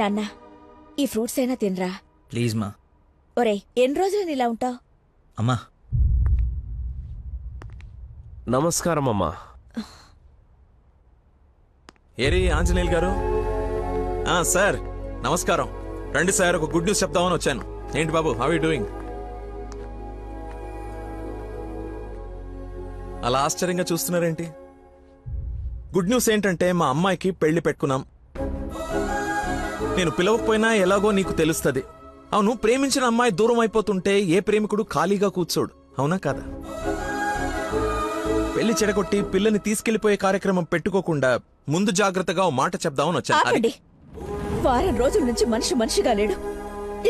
నాన్న, ఈ ఫ్రూట్స్ అయినా తినరా. ప్లీజ్ మా. ఒరే, ఎన్ని రోజులు ఇలా ఉంటావు? అమ్మా. నమస్కారం అమ్మా. ఏరి ఆంజనేయులు గారు. సార్ నమస్కారం. రండి సార్, ఒక గుడ్ న్యూస్ చెప్తామని వచ్చాను. ఏంటి బాబు, హౌ యూ డూయింగ్? అలా ఆశ్చర్యంగా చూస్తున్నారేంటి? గుడ్ న్యూస్ ఏంటంటే మా అమ్మాయికి పెళ్లి పెట్టుకున్నాం. నేను పిలవకపోయినా ఎలాగో నీకు తెలుస్తుంది. అవును, ప్రేమించిన అమ్మాయి దూరం అయిపోతుంటే ఏ ప్రేమికుడు ఖాళీగా కూర్చోడు, అవునా కాదా? పెళ్లి చెడగొట్టి పిల్లని తీసుకెళ్లిపోయే కార్యక్రమం పెట్టుకోకుండా ముందు జాగ్రత్తగా ఓ మాట చెప్దామని వచ్చాను. వారం రోజుల నుంచి మనిషిగా లేడు.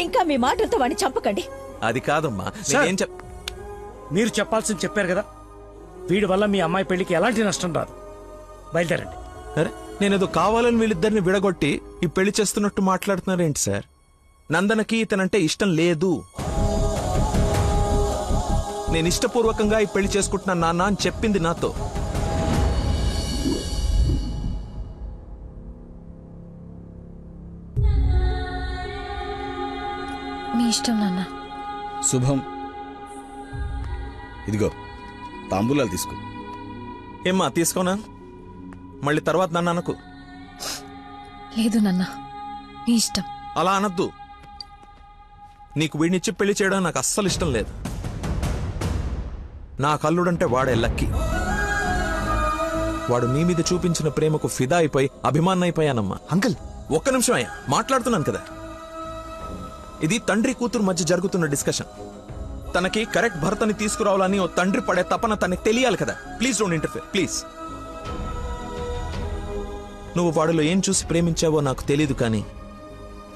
ఇంకా మీ మాటలతో వాడిని చంపకండి. అది కాదమ్మా, మీరు చెప్పాల్సింది చెప్పారు కదా. వీడి వల్ల మీ అమ్మాయి పెళ్లికి ఎలాంటి నష్టం రాదు. బయలుదేరండి. అరే, నేనేదో కావాలని వీళ్ళిద్దరిని విడగొట్టి ఈ పెళ్లి చేస్తున్నట్టు మాట్లాడుతున్నారేంటి సార్? నందనకి ఇతనంటే ఇష్టం లేదు. నేను ఇష్టపూర్వకంగా ఈ పెళ్లి చేసుకుంటున్నా నాన్న అని చెప్పింది నాతో. మీ ఇష్టం నాన్న. శుభం. ఇదిగో తాంబూలాలు తీసుకో. ఏమ్మా, తీసుకోనా? మళ్ళీ తర్వాత నన్ను అనకు. లేదు నాన్న, మీ ఇష్టం. అలా అనద్దు. నీకు వీడినిచ్చి పెళ్లి చేయడం నాకు అస్సలు ఇష్టం లేదు. నా కల్లుడంటే వాడే లక్కీ. వాడు నీ మీద చూపించిన ప్రేమకు ఫిదా అయిపోయి అభిమానం అయిపోయానమ్మా. అంకుల్, ఒక్క నిమిషం అయ్యా, మాట్లాడుతున్నాను కదా. ఇది తండ్రి కూతురు మధ్య జరుగుతున్న డిస్కషన్. తనకి కరెక్ట్ భర్తని తీసుకురావాలని ఓ తండ్రి పడే తపన తనకి తెలియాలి కదా. Please don't interfere, please. నువ్వు వాడిలో ఏం చూసి ప్రేమించావో నాకు తెలీదు, కానీ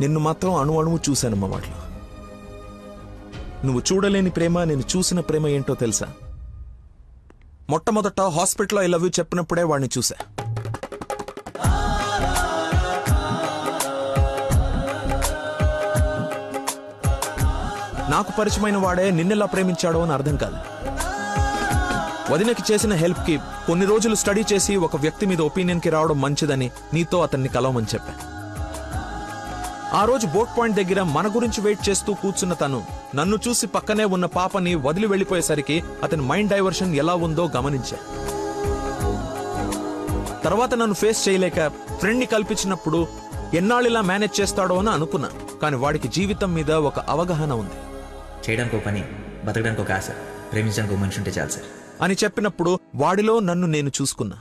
నిన్ను మాత్రం అణువు చూశానమ్మా వాడిలో. నువ్వు చూడలేని ప్రేమ, నేను చూసిన ప్రేమ ఏంటో తెలుసా? మొట్టమొదట హాస్పిటల్లో ఐ లవ్ యూ చెప్పినప్పుడే వాడిని చూసా. నాకు పరిచయమైన వాడే నిన్నెలా ప్రేమించాడో అని అర్థం కాదు. వదినకి చేసిన హెల్ప్ కి కొన్ని రోజులు స్టడీ చేసి ఒక వ్యక్తి మీద ఒపీనియన్ కి రావడం మంచిదని నీతో అతన్ని కలవమని చెప్పా. ఆ రోజు బోట్ పాయింట్ దగ్గర మన గురించి వెయిట్ చేస్తూ కూర్చున్న తను నన్ను చూసి పక్కనే ఉన్న పాపని వదిలి వెళ్లిపోయేసరికి అతని మైండ్ డైవర్షన్ ఎలా ఉందో గమనించా. తర్వాత నన్ను ఫేస్ చేయలేక ఫ్రెండ్ ని కల్పించినప్పుడు ఎన్నాళ్ళిలా మేనేజ్ చేస్తాడో అని అనుకున్నా. కానీ వాడికి జీవితం మీద ఒక అవగాహన ఉంది. చేయడానికి ఒక పని, బతకడానికి ఒక ఆశ, ప్రేమించడానికి ఒక మనిషి ఉంటే చాలు సార్ అని చెప్పినప్పుడు వాడిలో నన్ను నేను చూసుకున్నా.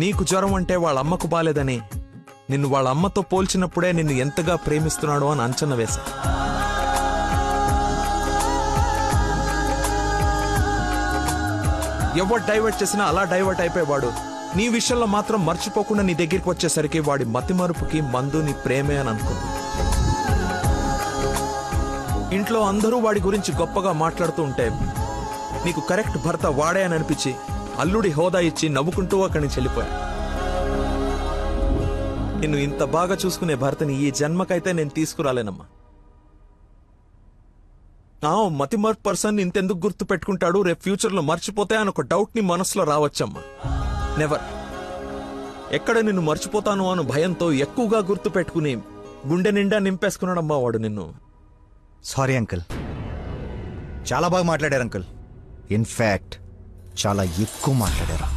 నీకు జ్వరం అంటే వాళ్ళ అమ్మకు బాలేదని నిన్ను వాళ్ళ అమ్మతో పోల్చినప్పుడే నిన్ను ఎంతగా ప్రేమిస్తున్నాడో అని అంచనా వేశా. ఎవరు డైవర్ట్ చేసినా అలా డైవర్ట్ అయిపోయేవాడు నీ విషయంలో మాత్రం మర్చిపోకుండా నీ దగ్గరికి వచ్చేసరికి వాడి మతిమరుపుకి మందు నీ ప్రేమే అని అనుకున్నా. ఇంట్లో అందరూ వాడి గురించి గొప్పగా మాట్లాడుతూ ఉంటే నీకు కరెక్ట్ భర్త వాడే అని అనిపించి అల్లుడి హోదా ఇచ్చి నవ్వుకుంటూ అక్కడి నుంచి వెళ్ళిపోయా. నిన్ను ఇంత బాగా చూసుకునే భర్తని ఈ జన్మకైతే నేను తీసుకురాలేనమ్మా. మతిమర్పు పర్సన్ ఇంతెందుకు గుర్తు పెట్టుకుంటాడు, రేపు ఫ్యూచర్ లో మర్చిపోతే అని ఒక డౌట్ ని మనసులో రావచ్చమ్మా. నెవర్. ఎక్కడ నిన్ను మర్చిపోతాను అను భయంతో ఎక్కువగా గుర్తు పెట్టుకుని గుండె నిండా నింపేసుకున్నాడమ్మా వాడు నిన్ను. సారీ అంకుల్, చాలా బాగా మాట్లాడారు అంకుల్. ఇన్ఫాక్ట్ చాలా ఎక్కువ మాట్లాడారు.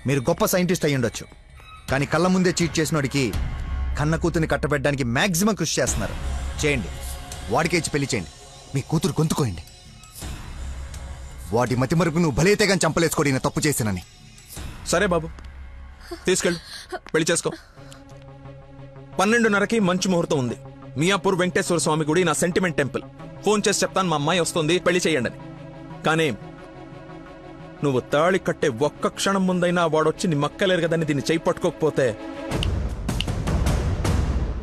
మీరు గొప్ప సైంటిస్ట్ అయి ఉండొచ్చు, కానీ కళ్ళ ముందే చీట్ చేసినోడికి కన్న కూతుర్ని కట్టబెట్టడానికి మాక్సిమం కృషి చేస్తున్నారు. చేయండి, వాడికే ఇచ్చి పెళ్లి చేయండి. మీ కూతురు గొంతుకోయండి. వాటి మతి మరుపు నువ్వు భలేతే కానీ చంపలేసుకోడి నేను తప్పు చేశానని. సరే బాబు, తీసుకెళ్ళు, పెళ్లి చేసుకో. 12:30కి మంచి ముహూర్తం ఉంది. మియాపూర్ వెంకటేశ్వర స్వామి గుడి, నా సెంటిమెంట్ టెంపుల్. ఫోన్ చేసి చెప్తాను మా అమ్మాయి వస్తుంది, పెళ్లి చేయండి అని. కానీ నువ్వు తాళి కట్టే ఒక్క క్షణం ముందైనా వాడొచ్చి నీ మక్కలేరు కదని దీన్ని చేయి పట్టుకోకపోతే.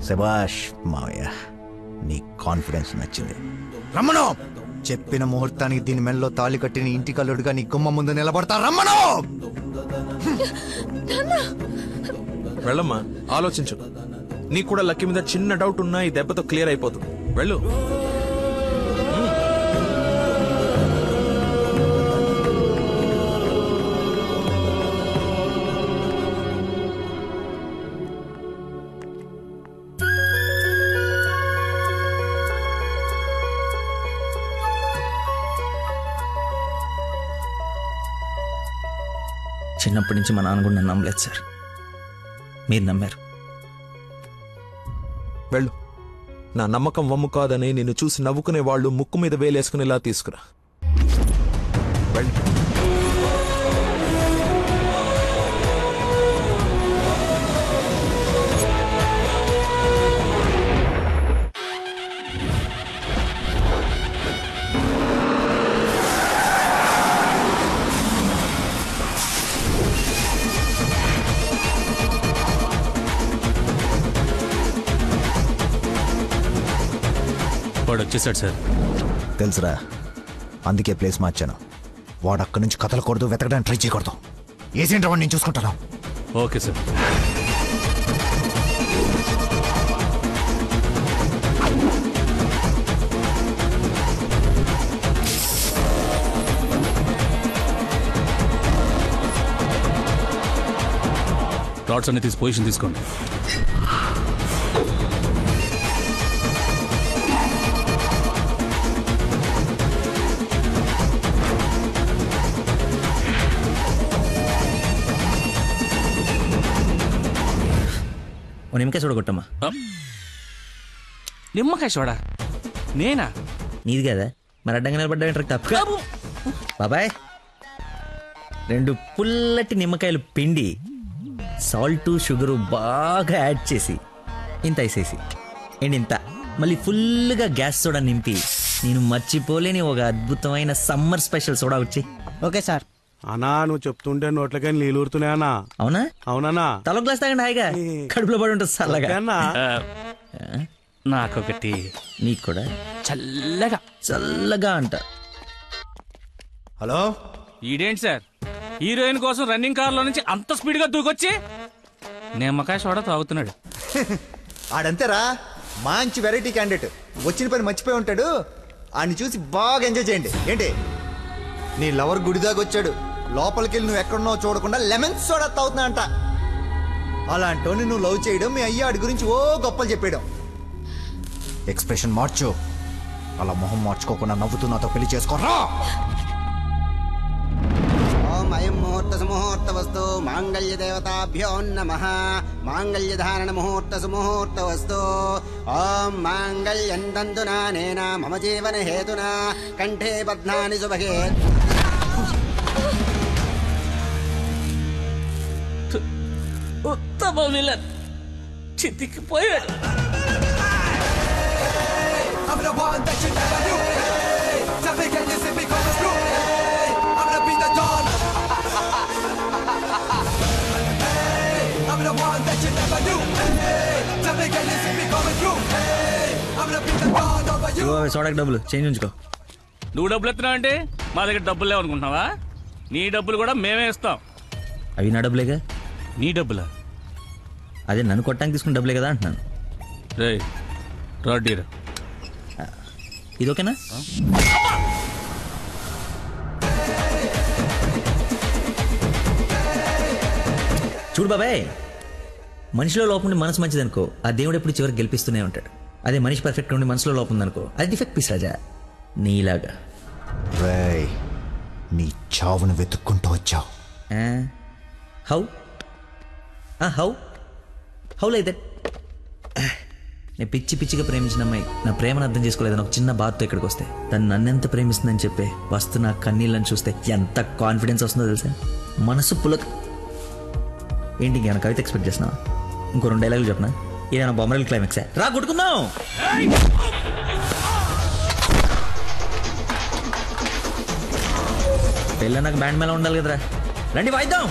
శభాష్ మావయ్య, నీ కాన్ఫిడెన్స్ నచ్చింది. రమ్మను, చెప్పిన ముహూర్తానికి దీని మెల్లో తాళి కట్టిన ఇంటి కల్లుడుగా నీ గుమ్మ ముందు నిలబడతా. రమ్మను. వెళ్ళమ్మా, ఆలోచించు. నీకు కూడా లక్కీ మీద చిన్న డౌట్ ఉన్నా ఈ దెబ్బతో క్లియర్ అయిపోతుంది. వెళ్ళు. చిన్నప్పటి నుంచి మా నాన్న కూడా నన్ను నమ్మలేదు సార్. మీరు నమ్మారు. వెళ్ళు. నా నమ్మకం వమ్ము కాదని నిన్ను చూసి నవ్వుకునే వాళ్ళు ముక్కు మీద వేలేసుకునేలా తీసుకురా. వెళ్ళు. వాడు వచ్చేసాడు సార్. తెలుసురా, అందుకే ప్లేస్ మార్చాను. వాడు అక్కడి నుంచి కదలకూడదు, వెతకడానికి ట్రై చేయకూడదు. ఏజెంట్ వాడిని నేను చూసుకుంటాను. Okay sir. రాడ్స్ అన్ని తీసి పొజిషన్ తీసుకోండి. ఓ నిమ్మకాయ చూడగొట్టమ్మా. నిమ్మకాయ చూడా? నేనా? నీది కదా, మరి అడ్డంగా నిలబడ్డా తప్ప. బాబాయ్, 2 పుల్లటి నిమ్మకాయలు పిండి సాల్ట్ షుగరు బాగా యాడ్ చేసి ఇంత వేసేసి ఇంత మళ్ళీ ఫుల్గా గ్యాస్ సోడా నింపి నేను మర్చిపోలేని ఒక అద్భుతమైన సమ్మర్ స్పెషల్ సోడా వచ్చి. Okay sir. అన్నా నువ్వు చెప్తుంటే నోట్లకని నీళ్ళు ఊరుతున్నాయి అన్నా. అవునా? అవునన్నా. తల గ్లాస్ తాగండి హాయిగా, కడుపులో పడి ఉంటుంది చల్లగా. నాకొకటి. నీకు కూడా చల్లగా చల్లగా అంట. హలో, ఈడేంటి సార్ హీరోయిన్ కోసం రన్నింగ్ కార్లో నుంచి అంత స్పీడ్ గా దూకొచ్చి నిమ్మకాయ సోడా తాగుతున్నాడు. ఆడంతేరా, మంచి వెరైటీ క్యాండిడేట్. వచ్చిన పని మర్చిపోయి ఉంటాడు. ఆడిని చూసి బాగా ఎంజాయ్ చేయండి. ఏంటి, నీ లవర్ గుడిదాకా వచ్చాడు, లోపలికి వెళ్ళి నువ్వు ఎక్కడున్నావు చూడకుండా లెమన్ సోడా తాగుతున్నా అంట. అలాంటోని నువ్వు లవ్ చేయడం, మీ అయ్య ఆడి గురించి ఓ గొప్పలు చెప్పేయడం. ఎక్స్ప్రెషన్ మార్చు. అలా మొహం మార్చుకోకుండా నవ్వుతూ నాతో పెళ్లి చేసుకోరా. ఓం అయం ముహూర్త సుముహూర్త వస్తు మాంగళ్య దేవతాభ్యో నమః. మాంగళ్య ధారణ ముహూర్త సుముహూర్త వస్తు. ఓం మాంగళ్యం తంతునా నేన మమ జీవన హేతునా కంఠే బధ్నాని సుభగే. ఉత్తమ విలన్ చితికిపోయాడు. సోడాకి డబ్బులు చేంజ్ ఉంచుకో. నువ్వు డబ్బులు ఎత్తున్నావు అంటే మా దగ్గర డబ్బులు లేవనుకుంటున్నావా? నీ డబ్బులు కూడా మేమే ఇస్తాం. అవి నా డబ్బులేగా. నీ డబ్బులా? అదే నన్ను కొట్టడానికి తీసుకున్న డబ్బులే కదా అంటున్నాను. రే రాడ్డీరా, ఇది ఓకేనా? చూడు బాబాయ్, మనిషిలో లోపం ఉండి మనసు మంచిదనుకో, ఆ దేవుడు ఎప్పుడు చివరికి గెలిపిస్తూనే ఉంటాడు. అదే మనిషి పర్ఫెక్ట్ ఉండి మనసులో లోపం ఉందనుకో, అది డిఫెక్ట్ పీస్ రాజా, నీలాగా. రేయ్, నీ చావును వెతుక్కుంటూ వచ్చావు. How how how like that? నేను పిచ్చి పిచ్చిగా ప్రేమించిన అమ్మాయి నా ప్రేమను అర్థం చేసుకోలేదని ఒక చిన్న బాధతో ఇక్కడికి వస్తే, తను నన్నెంత ప్రేమిస్తుందని చెప్పే వస్తు నా కన్నీళ్ళని చూస్తే ఎంత కాన్ఫిడెన్స్ వస్తుందో తెలుసా? మనసు పులక. ఏంటి ఇంకేమైనా కవిత ఎక్స్పెక్ట్ చేస్తున్నావా? ఇంకో 2 డైలాగులు చెప్పనా? ఏదైనా బొమ్మరల్ క్లైమాక్సా? రా కొట్టుకుందాం. పెళ్ళ నాకు బ్యాండ్ మేళ ఉండాలి కదరా, రండి వాయిద్దాం.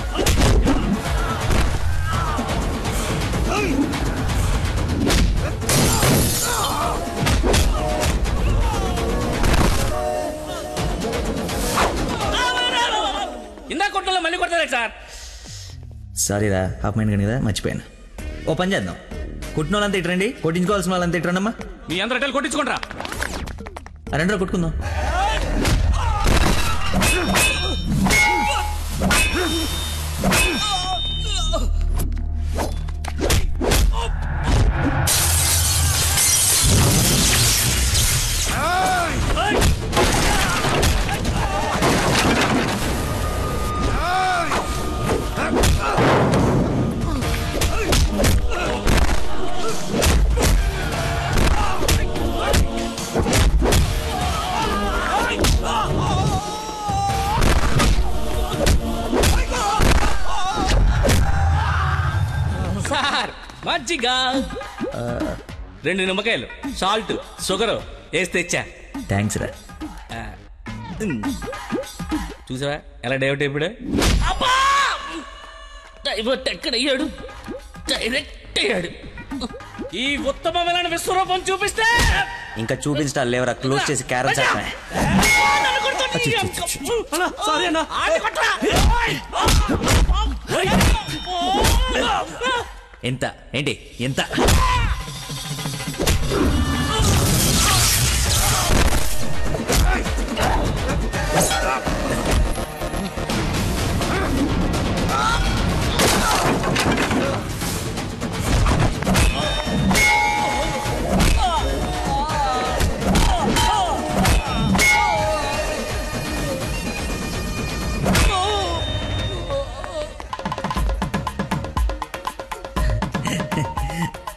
ఇందా కొట్టలో మళ్ళీ కొడతారా సార్? సారీరా, హాఫ్ మైండ్ కానీ కదా, మర్చిపోయాను. ఓ పని చేద్దాం, కుట్టిన వాళ్ళంతా ఇట్రండి, కొట్టించుకోవాల్సిన వాళ్ళంతా ఇట్రండమ్మా. మీ అందరూ హోటల్ కొట్టించుకుంటారా? 2 రోజులు కొట్టుకుందాం. మజ్జిగ 2 నిమ్మకాయలు సాల్ట్ షుగర్ వేసి తెచ్చా. థ్యాంక్స్ రా. చూసావా ఎలా డైవర్ట్ అయిపోయాడు? డైవర్ట్ ఎక్కడయ్యాడు? డైరెక్ట్ అయ్యాడు. ఈ ఉత్తమమైన విశ్వరూపం చూపిస్తే ఇంకా చూపించడాలు లేవరా, క్లోజ్ చేసి క్యారం చేస్తా. ఎంత ఏంటి ఎంత?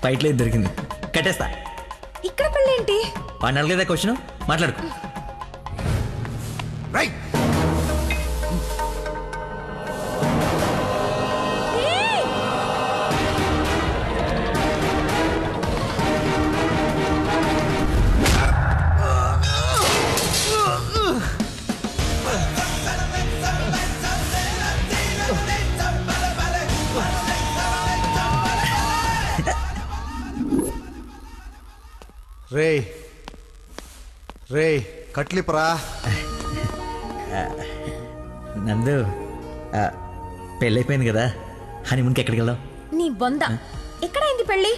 ఫైట్లో దొరికింది, కట్టేస్తా. ఇక్కడ పెళ్ళేంటి? వాడిని అడగలేదా క్వశ్చన్? మాట్లాడుకో. రే రే కట్లిపరా. నందు పెళ్ళైపోయింది కదా, హనీమూన్కి ఎక్కడికి వెళ్దాం? నీ బొంద, ఎక్కడైంది పెళ్ళి?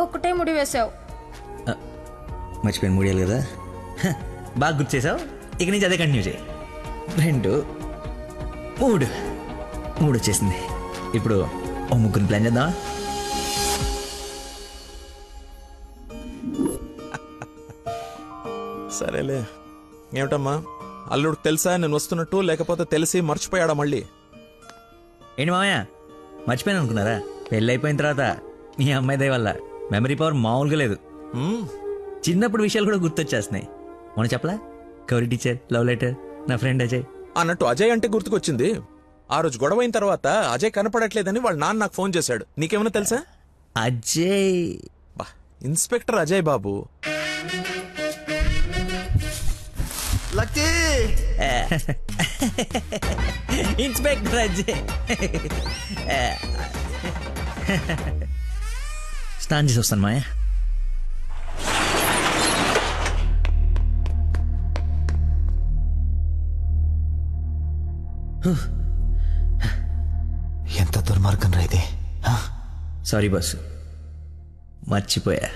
ఒక్కటే ముడి వేసావు. మర్చిపోయిన 3 ఏళ్ళు కదా, బాగా గుర్తు చేసావు. ఇక నుంచి అదే కంటిన్యూ చేయి. 2 3 వచ్చేసింది. ఇప్పుడు ఓ 3 ప్లాన్ చేద్దామా? సరేలే. ఏమిటమ్మా, అల్లుడు తెలుసా నేను వస్తున్నట్టు, లేకపోతే తెలిసి మర్చిపోయాడా మళ్ళీ? ఏంటి మామయ్య మర్చిపోయాను అనుకున్నారా? పెళ్ళి అయిపోయిన తర్వాత మీ అమ్మాయి దయ వల్ల మెమరీ పవర్ మామూలుగా లేదు. చిన్నప్పుడు విషయాలు కూడా గుర్తొచ్చేస్తున్నాయి. మనం చెప్పలా, గౌరీ టీచర్, లవ్ లెటర్, నా ఫ్రెండ్ అజయ్ అన్నట్టు అజయ్ అంటే గుర్తుకొచ్చింది. ఆ రోజు గొడవ అయిన తర్వాత అజయ్ కనపడట్లేదని వాళ్ళ నాన్న నాకు ఫోన్ చేశాడు. నీకేమైనా తెలుసా? Ajay inspector Ajay Babu. Lucky inspector Ajay. స్నానం చేసి వస్తాను మాయా. ఎంత దుర్మార్గం రా ఇది. సారీ బాసు, మర్చిపోయా.